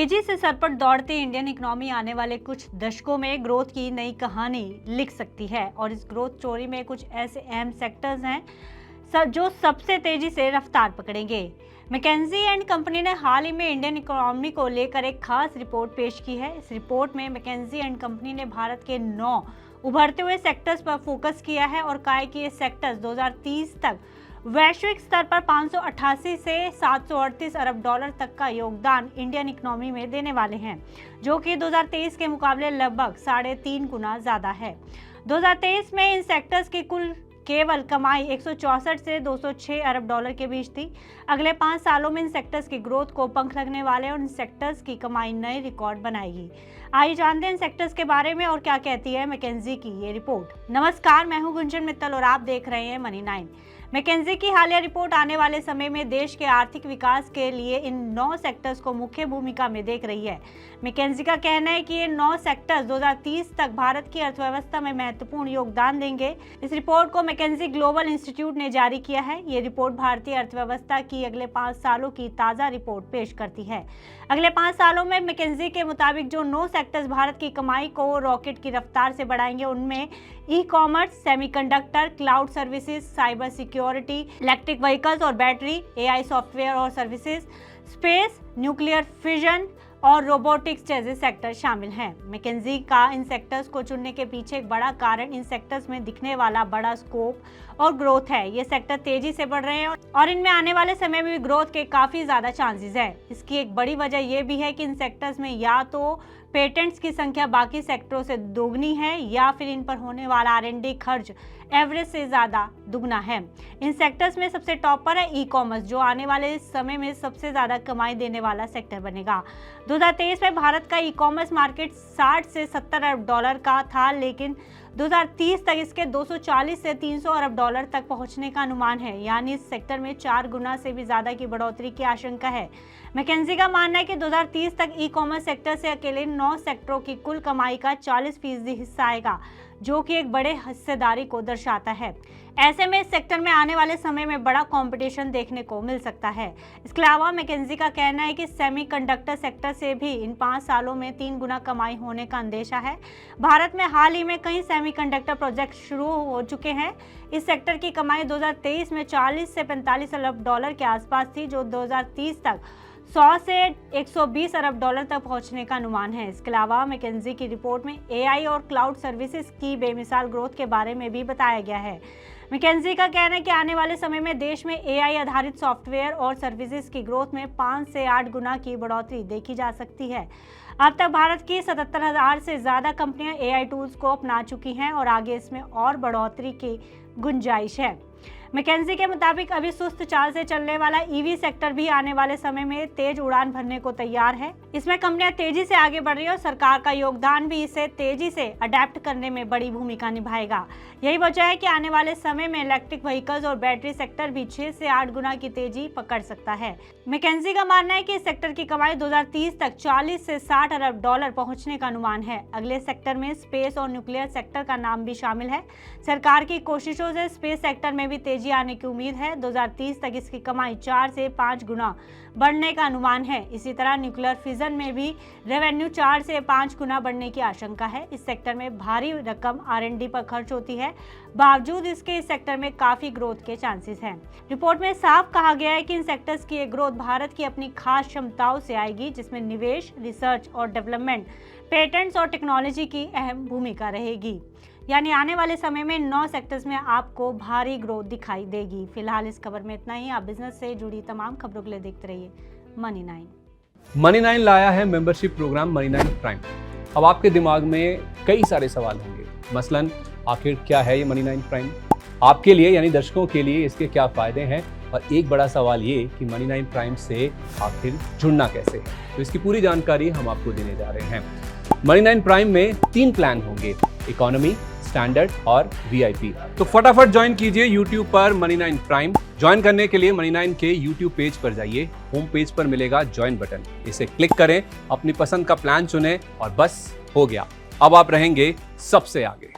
तेजी से सर पर दौड़ती इंडियन इकोनॉमी आने वाले कुछ दशकों में ग्रोथ की नई कहानी लिख सकती है और इस ग्रोथ स्टोरी में कुछ ऐसे अहम सेक्टर्स हैं जो सबसे तेजी से रफ्तार पकड़ेंगे। मैकेंजी एंड कंपनी ने हाल ही में इंडियन इकोनॉमी को लेकर एक खास रिपोर्ट पेश की है। इस रिपोर्ट में मैकेंजी एंड कंपनी ने भारत के 9 उभरते हुए सेक्टर्स पर फोकस किया है और कहा है कि ये सेक्टर्स 2030 तक वैश्विक स्तर पर 588 से 738 अरब डॉलर तक का योगदान इंडियन इकोनॉमी में देने वाले हैं, जो कि 2023 के मुकाबले लगभग 3.5 गुना ज़्यादा है। 2023 में इन सेक्टर्स की कुल केवल कमाई 164 से 206 अरब डॉलर के बीच थी। अगले 5 सालों में इन सेक्टर्स की ग्रोथ को पंख लगने वाले और इन सेक्टर्स की कमाई नए रिकॉर्ड बनाएगी। आइए जानते हैं इन सेक्टर्स के बारे में और क्या कहती है मैकेंजी की ये रिपोर्ट। नमस्कार, मैं हूं गुंजन मित्तल और आप देख रहे हैं मनी 9। मैकेंजी की हालिया रिपोर्ट आने वाले समय में देश के आर्थिक विकास के लिए इन 9 सेक्टर्स को मुख्य भूमिका में देख रही है। मैकेंजी का कहना है कि ये 9 सेक्टर्स 2030 तक भारत की अर्थव्यवस्था में महत्वपूर्ण योगदान देंगे। इस रिपोर्ट को मैकेंजी ग्लोबल इंस्टीट्यूट ने जारी किया है। ये रिपोर्ट भारतीय अर्थव्यवस्था की अगले 5 सालों की ताज़ा रिपोर्ट पेश करती है। अगले 5 सालों में मैकेंजी के मुताबिक जो 9 सेक्टर्स भारत की कमाई को रॉकेट की रफ्तार से बढ़ाएंगे, उनमें e-commerce, semiconductor, cloud services, cyber security, electric vehicles और बैटरी, एआई सॉफ्टवेयर और सर्विसेज, स्पेस, न्यूक्लियर फिजन और रोबोटिक्स जैसे सेक्टर शामिल हैं। मैकेंजी का इन सेक्टर्स को चुनने के पीछे एक बड़ा कारण इन सेक्टर्स में दिखने वाला बड़ा स्कोप और ग्रोथ है। ये सेक्टर तेजी से बढ़ रहे हैं और इनमें आने वाले समय में भी ग्रोथ के काफ़ी ज़्यादा चांसेस है। इसकी एक बड़ी वजह यह भी है कि इन सेक्टर्स में या तो पेटेंट्स की संख्या बाकी सेक्टरों से दोगुनी है या फिर इन पर होने वाला R&D खर्च एवरेज से ज़्यादा दुगना है। इन सेक्टर्स में सबसे टॉप पर है ई-कॉमर्स, जो आने वाले समय में सबसे ज़्यादा कमाई देने वाला सेक्टर बनेगा। 2023 में भारत का ई-कॉमर्स मार्केट 60 से 70 अरब डॉलर का था, लेकिन 2030 तक इसके 240 से 300 अरब डॉलर तक पहुंचने का अनुमान है, यानी इस सेक्टर में 4 गुना से भी ज़्यादा की बढ़ोतरी की आशंका है। मैकेंजी का मानना है कि 2030 तक ई-कॉमर्स सेक्टर से अकेले 9 सेक्टरों की कुल कमाई का 40% हिस्सा आएगा, जो कि एक बड़े हिस्सेदारी को दर्शाता है। ऐसे में इस सेक्टर में आने वाले समय में बड़ा कंपटीशन देखने को मिल सकता है। इसके अलावा मैकेंजी का कहना है कि सेमीकंडक्टर सेक्टर से भी इन 5 सालों में 3 गुना कमाई होने का अंदेशा है। भारत में हाल ही में कई सेमीकंडक्टर प्रोजेक्ट शुरू हो चुके हैं। इस सेक्टर की कमाई 2023 में 40 से 45 अरब डॉलर के आसपास थी, जो 2030 तक 100 से 120 अरब डॉलर तक पहुंचने का अनुमान है। इसके अलावा मैकेंजी की रिपोर्ट में एआई और क्लाउड सर्विसेज की बेमिसाल ग्रोथ के बारे में भी बताया गया है। मैकेंजी का कहना है कि आने वाले समय में देश में एआई आधारित सॉफ्टवेयर और सर्विसेज की ग्रोथ में 5 से 8 गुना की बढ़ोतरी देखी जा सकती है। अब तक भारत की 77,000 से ज़्यादा कंपनियां एआई टूल्स को अपना चुकी हैं और आगे इसमें और बढ़ोतरी की गुंजाइश है। मैकेंजी के मुताबिक अभी सुस्त चाल से चलने वाला ईवी सेक्टर भी आने वाले समय में तेज उड़ान भरने को तैयार है। इसमें कंपनियां तेजी से आगे बढ़ रही है और सरकार का योगदान भी इसे तेजी से अडेप्ट करने में बड़ी भूमिका निभाएगा। यही वजह है कि आने वाले समय में इलेक्ट्रिक व्हीकल्स और बैटरी सेक्टर भी 6 से 8 गुना की तेजी पकड़ सकता है। मैकेंजी का मानना है कि इस सेक्टर की कमाई 2030 तक 40 से 60 अरब डॉलर पहुंचने का अनुमान है। अगले सेक्टर में स्पेस और न्यूक्लियर सेक्टर का नाम भी शामिल है। सरकार की कोशिशों से स्पेस सेक्टर में भी तेजी आने की उम्मीद है। 2030 तक इसकी कमाई 4 से 5 गुना बढ़ने का अनुमान है। इसी तरह न्यूक्लियर फिजन में भी रेवेन्यू 4 से 5 गुना बढ़ने की आशंका है। इस सेक्टर में भारी रकम R&D पर खर्च होती है, बावजूद इसके इस सेक्टर में काफ़ी ग्रोथ के चांसेस हैं। रिपोर्ट में साफ कहा गया है कि इन सेक्टर्स की ये ग्रोथ भारत की अपनी खास क्षमताओं से आएगी, जिसमें निवेश, रिसर्च और डेवलपमेंट, पेटेंट्स और टेक्नोलॉजी की अहम भूमिका रहेगी। यानी आने वाले समय में 9 सेक्टर्स में आपको भारी ग्रोथ दिखाई देगी। फिलहाल इस खबर में इतना ही। आप बिजनेस से जुड़ी तमाम खबरों के लिए देखते रहिए मनी 9। मनी 9 लाया है मेंबरशिप प्रोग्राम मनी 9 प्राइम। अब आपके दिमाग में कई सारे सवाल होंगे, मसलन आखिर क्या है ये मनी 9 प्राइम, आपके लिए यानी दर्शकों के लिए इसके क्या फायदे हैं, और एक बड़ा सवाल ये कि मनी 9 प्राइम से आखिर जुड़ना कैसे है। तो इसकी पूरी जानकारी हम आपको देने जा रहे हैं। मनी 9 प्राइम में 3 प्लान होंगे, इकोनॉमी, स्टैंडर्ड और VIP। तो फटाफट ज्वाइन कीजिए YouTube पर मनी 9 प्राइम। ज्वाइन करने के लिए मनी 9 के YouTube पेज पर जाइए। होम पेज पर मिलेगा ज्वाइन बटन, इसे क्लिक करें, अपनी पसंद का प्लान चुनें और बस हो गया, अब आप रहेंगे सबसे आगे।